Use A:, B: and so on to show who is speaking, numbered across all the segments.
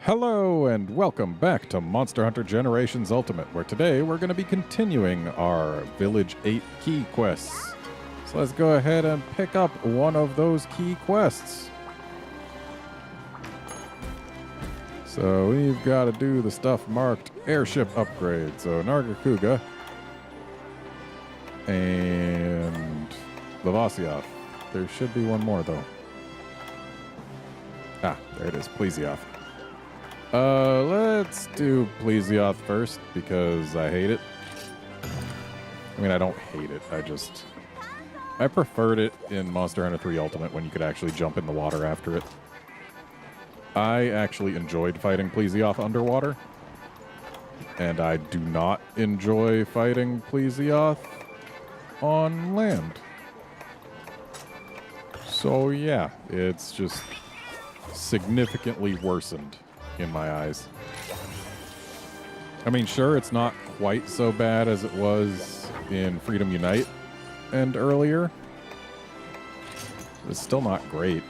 A: Hello and welcome back to Monster Hunter Generations Ultimate, where today we're going to be continuing our Village 8 key quests. So let's go ahead and pick up one of those key quests. So we've got to do the stuff marked airship upgrade. So Nargacuga and Lavasioth. There should be one more though. Ah, there it is, Plesioth. Let's do Plesioth first, because I hate it. I mean, I don't hate it, I preferred it in Monster Hunter 3 Ultimate when you could actually jump in the water after it. I actually enjoyed fighting Plesioth underwater, and I do not enjoy fighting Plesioth on land. So yeah, it's just significantly worsened in my eyes. I mean, sure, it's not quite so bad as it was in Freedom Unite and earlier. It's still not great.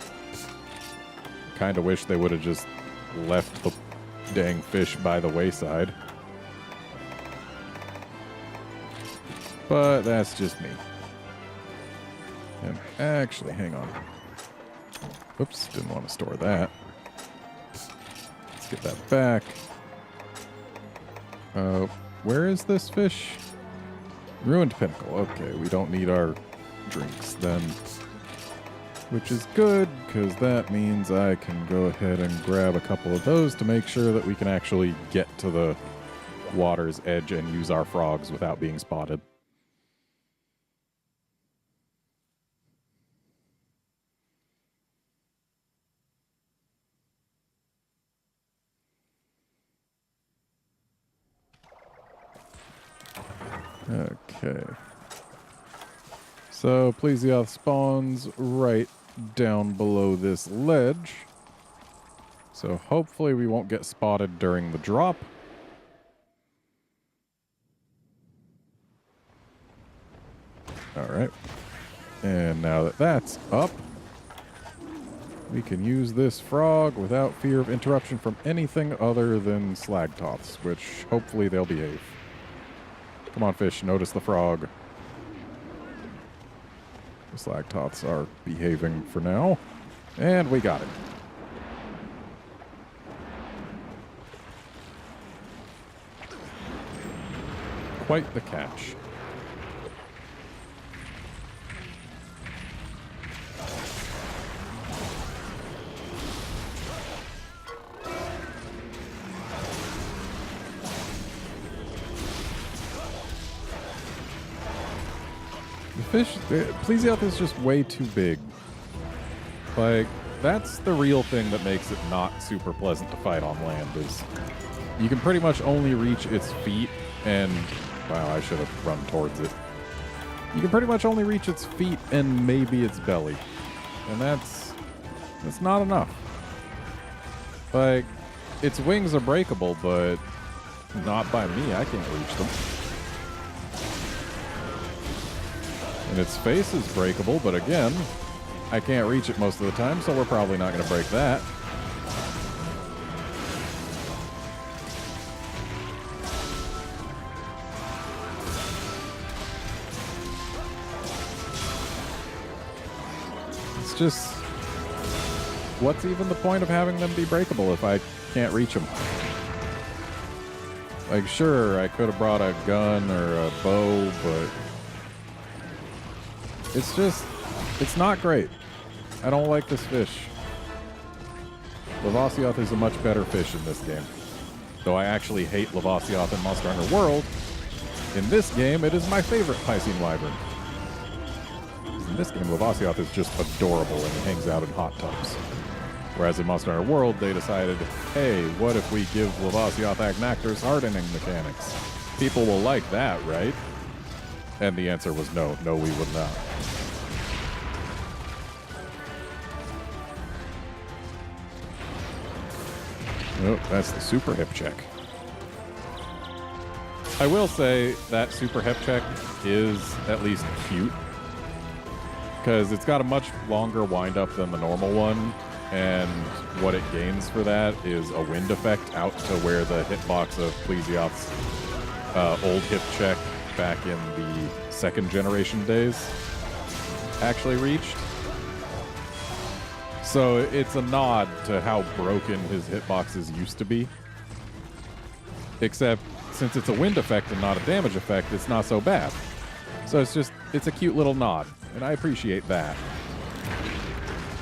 A: Kind of wish they would have just left the dang fish by the wayside. But that's just me. And actually, hang on. Oops, didn't want to store that. Get that back. Where is this fish? Ruined Pinnacle. Okay, we don't need our drinks then. Which is good, because that means I can go ahead and grab a couple of those to make sure that we can actually get to the water's edge and use our frogs without being spotted. Okay. So Plesioth spawns right down below this ledge. So hopefully we won't get spotted during the drop. Alright. And now that that's up, we can use this frog without fear of interruption from anything other than Slagtoths, which hopefully they'll behave. Come on, fish, notice the frog. The Slagtoths are behaving for now. And we got it. Quite the catch. Plesioth is just way too big. Like, that's the real thing that makes it not super pleasant to fight on land, is you can pretty much only reach its feet and... Wow, I should have run towards it. You can pretty much only reach its feet and maybe its belly. And that's not enough. Like, its wings are breakable, but not by me. I can't reach them. And its face is breakable, but again, I can't reach it most of the time, so we're probably not going to break that. It's just... what's even the point of having them be breakable if I can't reach them? Like, sure, I could have brought a gun or a bow, but... it's just, it's not great. I don't like this fish. Lavasioth is a much better fish in this game. Though I actually hate Lavasioth in Monster Hunter World, in this game it is my favorite Piscine Wyvern. In this game, Lavasioth is just adorable and he hangs out in hot tubs. Whereas in Monster Hunter World, they decided, hey, what if we give Lavasioth Agnactor's hardening mechanics? People will like that, right? And the answer was no, we would not. Oh, that's the super hip check. I will say that super hip check is at least cute, because it's got a much longer wind up than the normal one, and what it gains for that is a wind effect out to where the hitbox of Plesioth's old hip check back in the 2nd generation days actually reached. So it's a nod to how broken his hitboxes used to be. Except since it's a wind effect and not a damage effect, it's not so bad. So it's a cute little nod, and I appreciate that.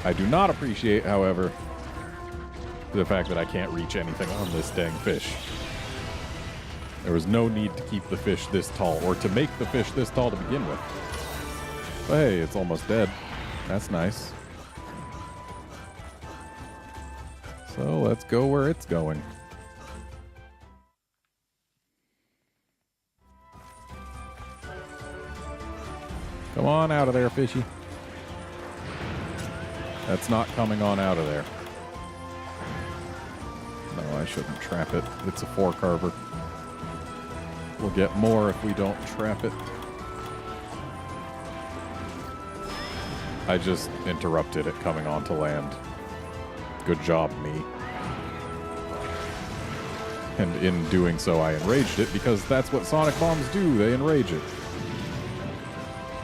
A: I do not appreciate, however, the fact that I can't reach anything on this dang fish. There was no need to keep the fish this tall, or to make the fish this tall to begin with. But hey, it's almost dead. That's nice. So let's go where it's going. Come on out of there, fishy. That's not coming on out of there. No, I shouldn't trap it. It's a 4-carver. We'll get more if we don't trap it. I just interrupted it coming onto land. Good job, me. And in doing so, I enraged it, because that's what sonic bombs do. They enrage it.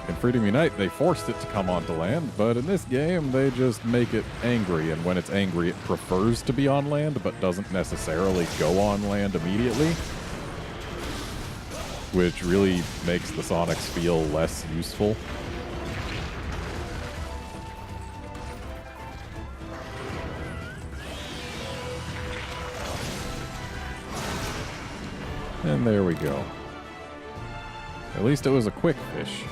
A: In Freedom Unite, they forced it to come onto land, but in this game, they just make it angry, and when it's angry, it prefers to be on land, but doesn't necessarily go on land immediately, which really makes the Sonics feel less useful. And there we go. At least it was a quick fish.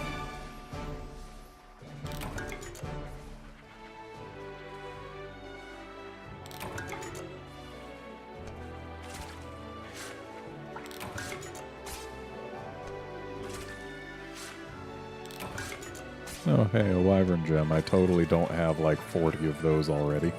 A: Oh, hey, a wyvern gem. I totally don't have like 40 of those already.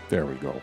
A: There we go.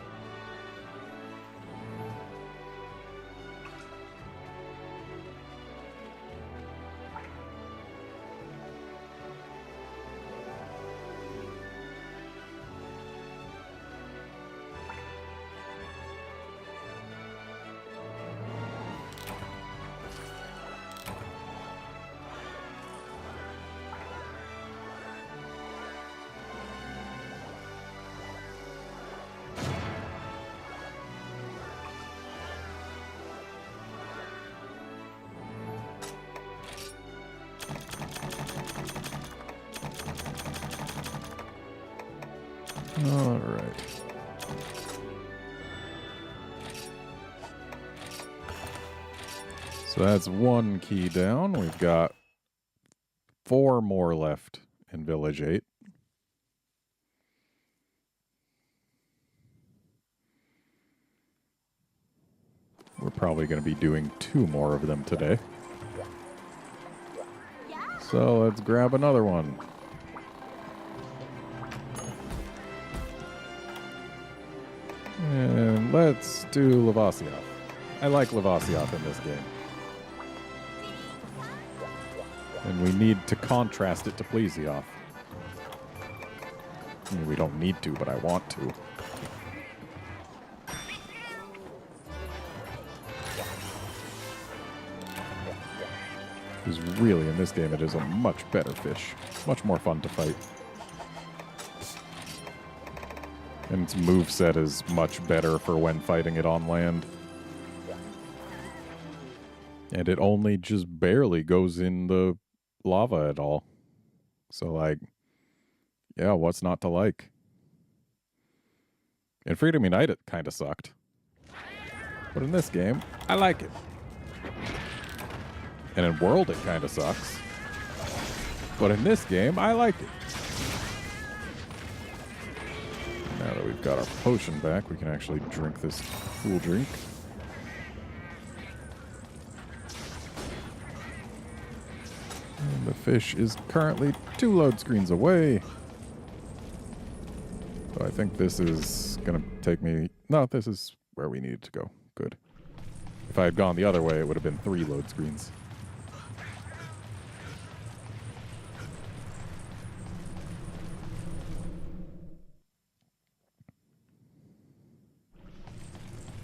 A: All right. So that's one key down. We've got 4 more left in Village 8. We're probably going to be doing 2 more of them today. So let's grab another one. And let's do Lavasioth. I like Lavasioth in this game. And we need to contrast it to Plesioth. I mean, we don't need to, but I want to. Because really, in this game, it is a much better fish. Much more fun to fight. And its moveset is much better for when fighting it on land. And it only just barely goes in the lava at all. So, like, yeah, what's not to like? In Freedom Unite, it kind of sucked. But in this game, I like it. And in World, it kind of sucks. But in this game, I like it. Now that we've got our potion back, we can actually drink this cool drink. And the fish is currently 2 load screens away. So I think this is going to take me... No, this is where we needed to go. Good. If I had gone the other way, it would have been 3 load screens.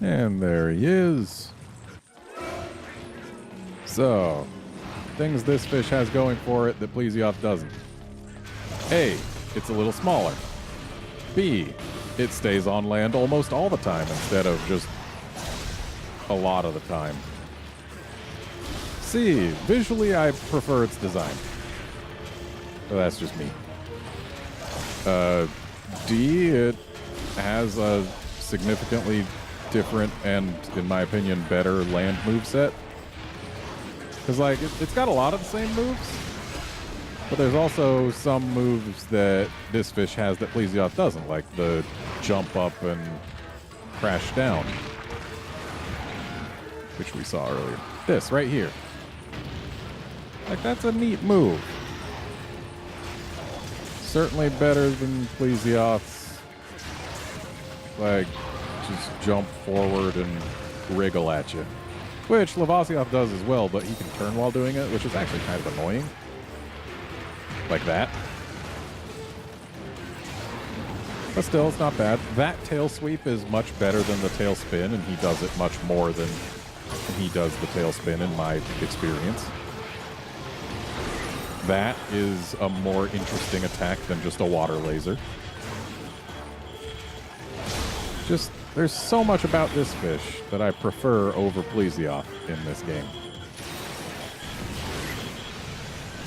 A: And there he is. So, things this fish has going for it that Plesioth doesn't. A, it's a little smaller. B, it stays on land almost all the time instead of just a lot of the time. C, visually I prefer its design. But that's just me. D, it has a significantly different and, in my opinion, better land moveset. Because, like, it's got a lot of the same moves, but there's also some moves that this fish has that Plesioth doesn't, like the jump up and crash down, which we saw earlier. This, right here. Like, that's a neat move. Certainly better than Plesioth's, like, just jump forward and wriggle at you. Which Lavasioth does as well, but he can turn while doing it, which is actually kind of annoying. Like that. But still, it's not bad. That tail sweep is much better than the tail spin, and he does it much more than he does the tail spin in my experience. That is a more interesting attack than just a water laser. Just, there's so much about this fish that I prefer over Plesioth in this game.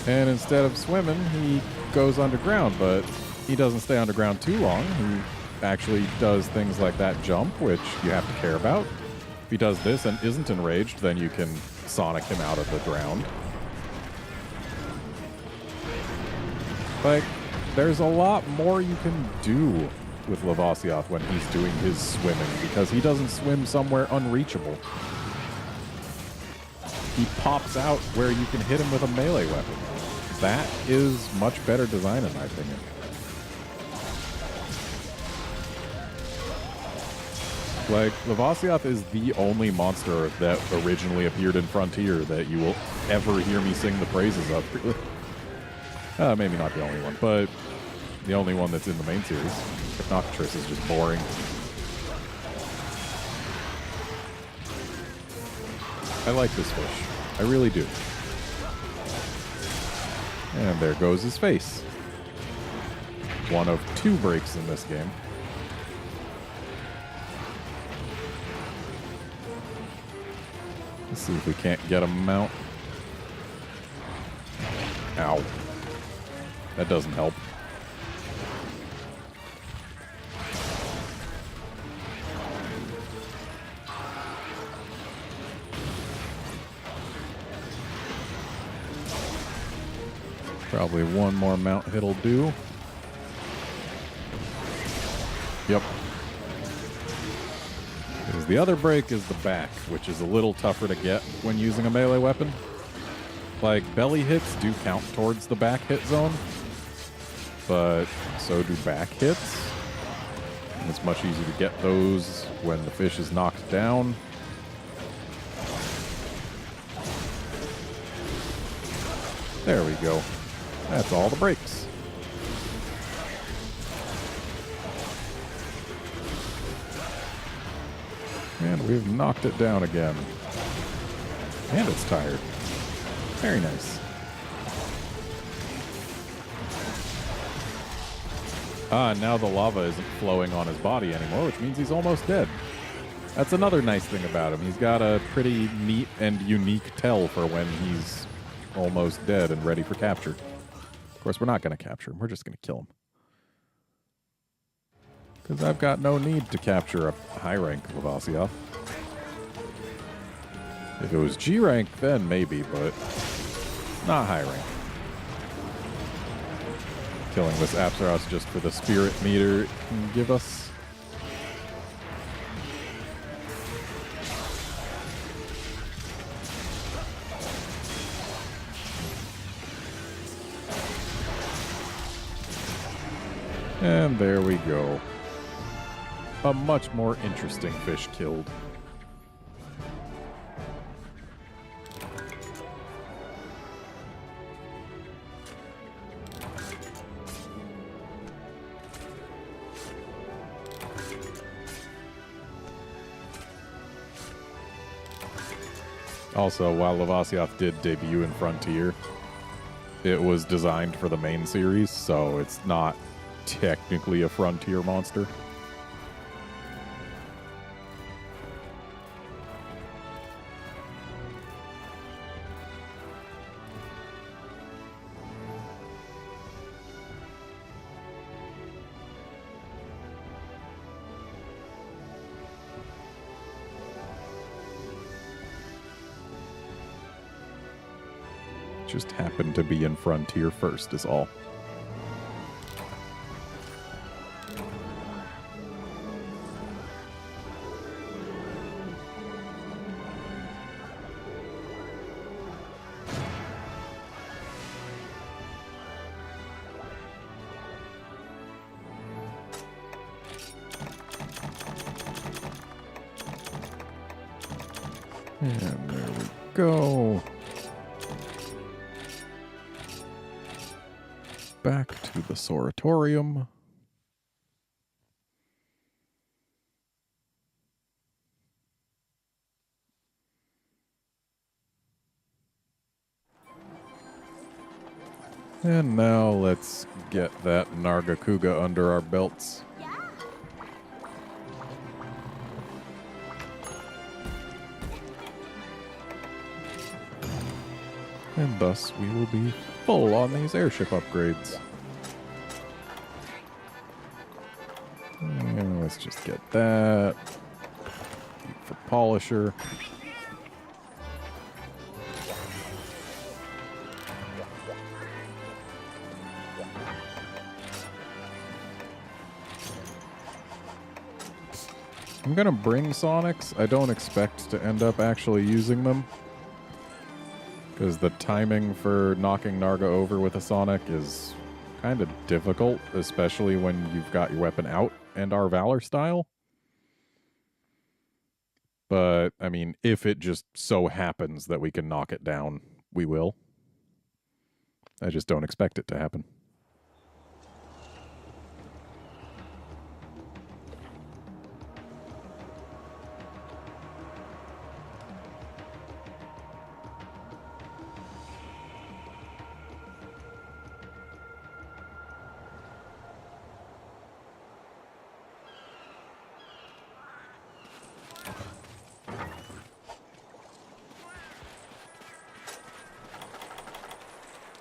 A: And instead of swimming, he goes underground, but he doesn't stay underground too long. He actually does things like that jump, which you have to care about. If he does this and isn't enraged, then you can Sonic him out of the ground. Like, there's a lot more you can do with Lavasioth when he's doing his swimming, because he doesn't swim somewhere unreachable. He pops out where you can hit him with a melee weapon. That is much better design in my opinion. Like, Lavasioth is the only monster that originally appeared in Frontier that you will ever hear me sing the praises of, really. Maybe not the only one, but the only one that's in the main series. Nocturus is just boring. I like this fish. I really do. And there goes his face. One of 2 breaks in this game. Let's see if we can't get him mount. Ow. That doesn't help. Probably one more mount hit'll do. Yep. Because the other break is the back, which is a little tougher to get when using a melee weapon. Like, belly hits do count towards the back hit zone, but so do back hits. And it's much easier to get those when the fish is knocked down. There we go. That's all the breaks. And we've knocked it down again. And it's tired. Very nice. Now the lava isn't flowing on his body anymore, which means he's almost dead. That's another nice thing about him. He's got a pretty neat and unique tell for when he's almost dead and ready for capture. Of course, we're not going to capture him. We're just going to kill him. Because I've got no need to capture a high-rank Lavasioth. If it was G-rank, then maybe, but not high-rank. Killing this Apsaros just for the spirit meter it can give us. And there we go. a much more interesting fish killed. Also, while Lavasioth did debut in Frontier, it was designed for the main series, so it's not technically a Frontier monster. Just happened to be in Frontier first is all. And there we go. Back to the Soratorium. And now let's get that Nargacuga under our belts. And thus we will be full on these airship upgrades. And let's just get that. For Polisher. I'm gonna bring Sonics. I don't expect to end up actually using them, because the timing for knocking Narga over with a Sonic is kind of difficult, especially when you've got your weapon out and our Valor style. But, I mean, if it just so happens that we can knock it down, we will. I just don't expect it to happen.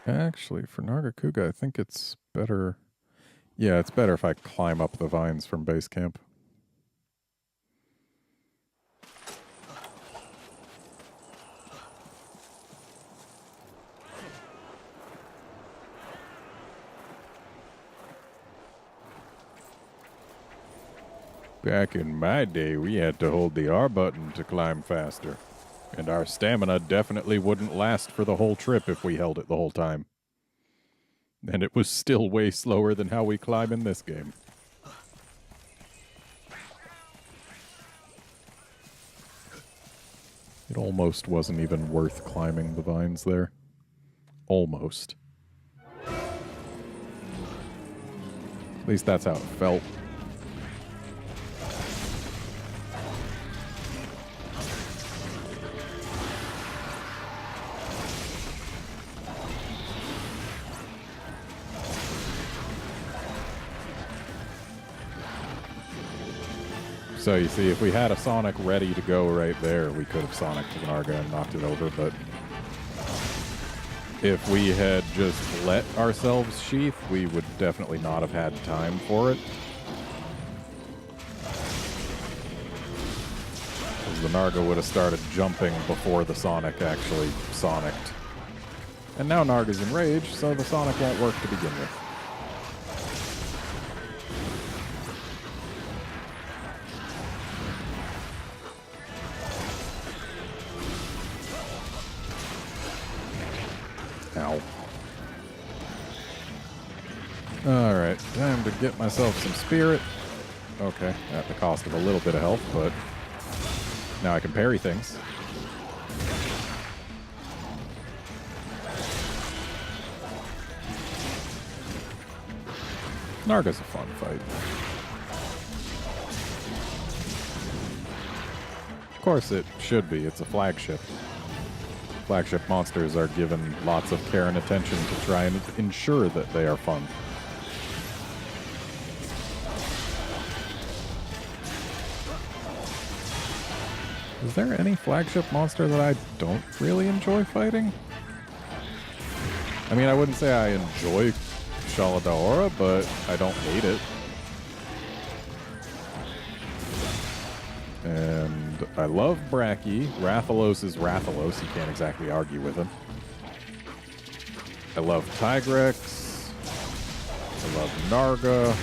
A: Actually, for Nargacuga, I think it's better... Yeah, it's better if I climb up the vines from base camp. Back in my day, we had to hold the R button to climb faster. And our stamina definitely wouldn't last for the whole trip if we held it the whole time. And it was still way slower than how we climb in this game. It almost wasn't even worth climbing the vines there. Almost. At least that's how it felt. So you see, if we had a Sonic ready to go right there, we could have Sonic to the Narga and knocked it over, but if we had just let ourselves sheath, we would definitely not have had time for it. The Narga would have started jumping before the Sonic actually Sonicked. And now Narga's enraged, so the Sonic won't work to begin with. Ow. Alright, time to get myself some spirit. Okay, at the cost of a little bit of health, but now I can parry things. Narga's a fun fight. Of course it should be. It's a flagship. Flagship monsters are given lots of care and attention to try and ensure that they are fun. Is there any flagship monster that I don't really enjoy fighting? I mean, I wouldn't say I enjoy Shaladaora, but I don't hate it. And I love Bracky. Rathalos is Rathalos. You can't exactly argue with him. I love Tigrex. I love Narga.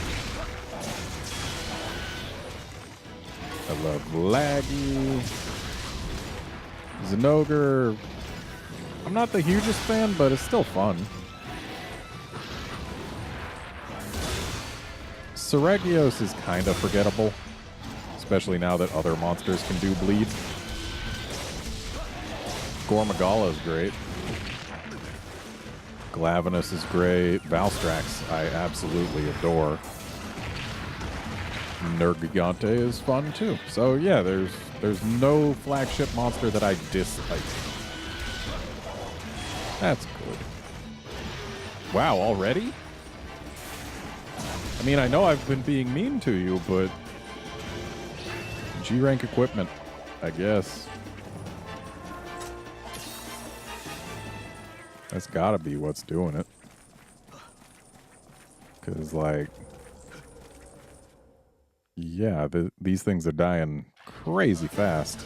A: I love Laggy. Zinogre. I'm not the hugest fan, but it's still fun. Seregios is kind of forgettable, especially now that other monsters can do bleed. Gormagala is great. Glavenus is great. Valstrax I absolutely adore. Nergigante is fun too. So yeah, there's no flagship monster that I dislike. That's good. Wow, already? I mean, I know I've been being mean to you, but G-rank equipment, I guess. That's gotta be what's doing it. Because, like, yeah, these things are dying crazy fast.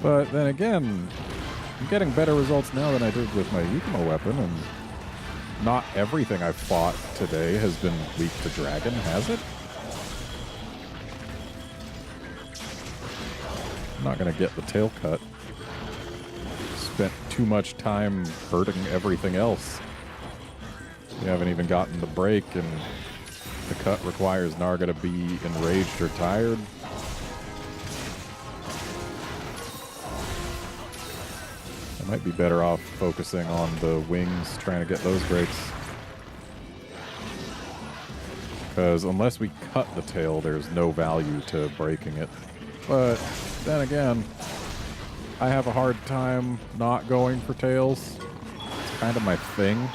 A: But then again, I'm getting better results now than I did with my Yukimo weapon, and not everything I've fought today has been weak to dragon, has it? I'm not gonna get the tail cut. Spent too much time hurting everything else. We haven't even gotten the break, and the cut requires Narga to be enraged or tired. I might be better off focusing on the wings, trying to get those breaks. Because unless we cut the tail, there's no value to breaking it. But then again, I have a hard time not going for tails. It's kind of my thing.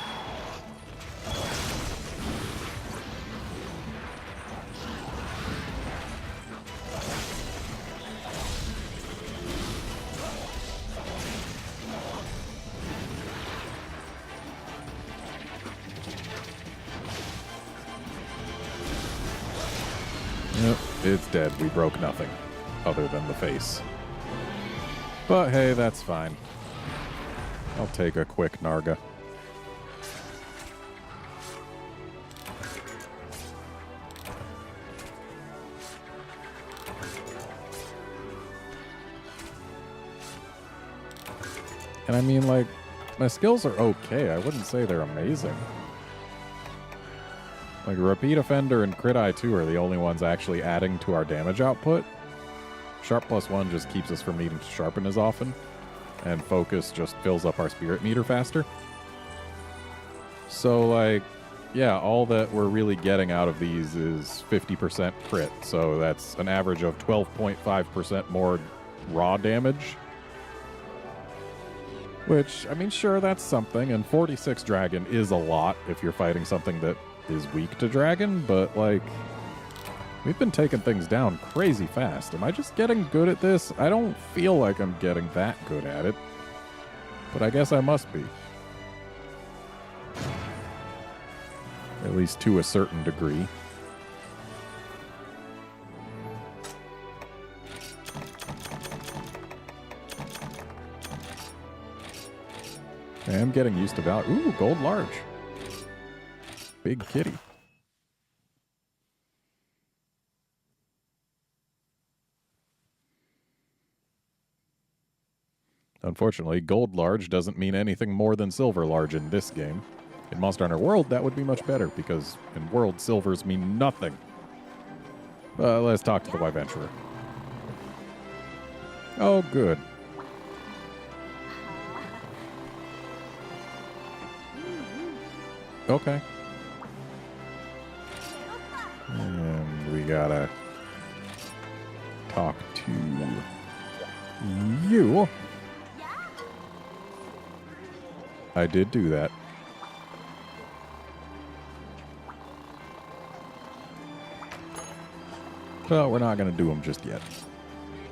A: Yep, it's dead. We broke nothing other than the face. But hey, that's fine. I'll take a quick Narga. And I mean, like, my skills are okay. I wouldn't say they're amazing. Like, Repeat Offender and Crit Eye 2 are the only ones actually adding to our damage output. Sharp +1 just keeps us from needing to sharpen as often. And Focus just fills up our spirit meter faster. So, like, yeah, all that we're really getting out of these is 50% crit. So that's an average of 12.5% more raw damage. Which, I mean, sure, that's something. And 46 Dragon is a lot if you're fighting something that is weak to Dragon. But, like, we've been taking things down crazy fast. Am I just getting good at this? I don't feel like I'm getting that good at it. But I guess I must be. At least to a certain degree. I am getting used to value. Ooh, gold large. Big kitty. Unfortunately, gold large doesn't mean anything more than silver large in this game. In Monster Hunter World, that would be much better, because in World, silvers mean nothing. Let's talk to the Wyventurer. Oh, good. Okay. And we gotta talk to you. I did do that. But we're not going to do them just yet.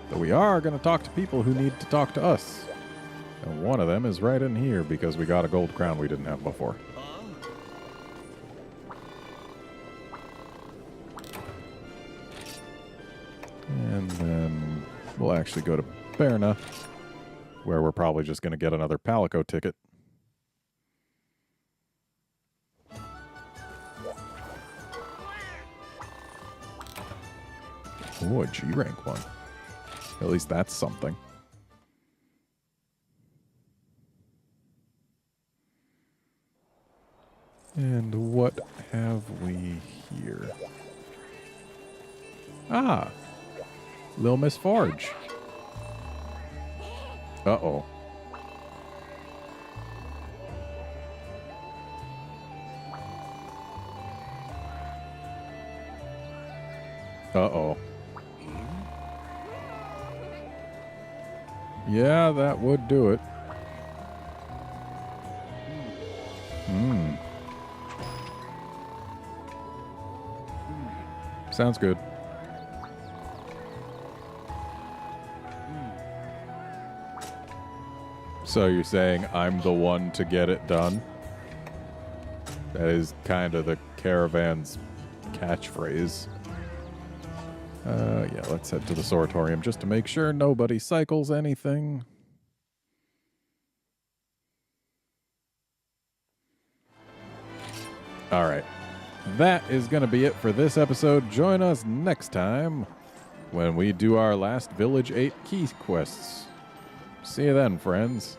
A: But we are going to talk to people who need to talk to us. And one of them is right in here because we got a gold crown we didn't have before. And then we'll actually go to Berna, where we're probably just going to get another Palico ticket. Oh, a G rank one. At least that's something. And what have we here? Ah! Lil Miss Forge. Uh-oh. Uh-oh. Yeah, that would do it. Sounds good. So you're saying I'm the one to get it done? That is kind of the caravan's catchphrase. Yeah, let's head to the Soratorium just to make sure nobody cycles anything. All right. That is going to be it for this episode. Join us next time when we do our last Village 8 key quests. See you then, friends.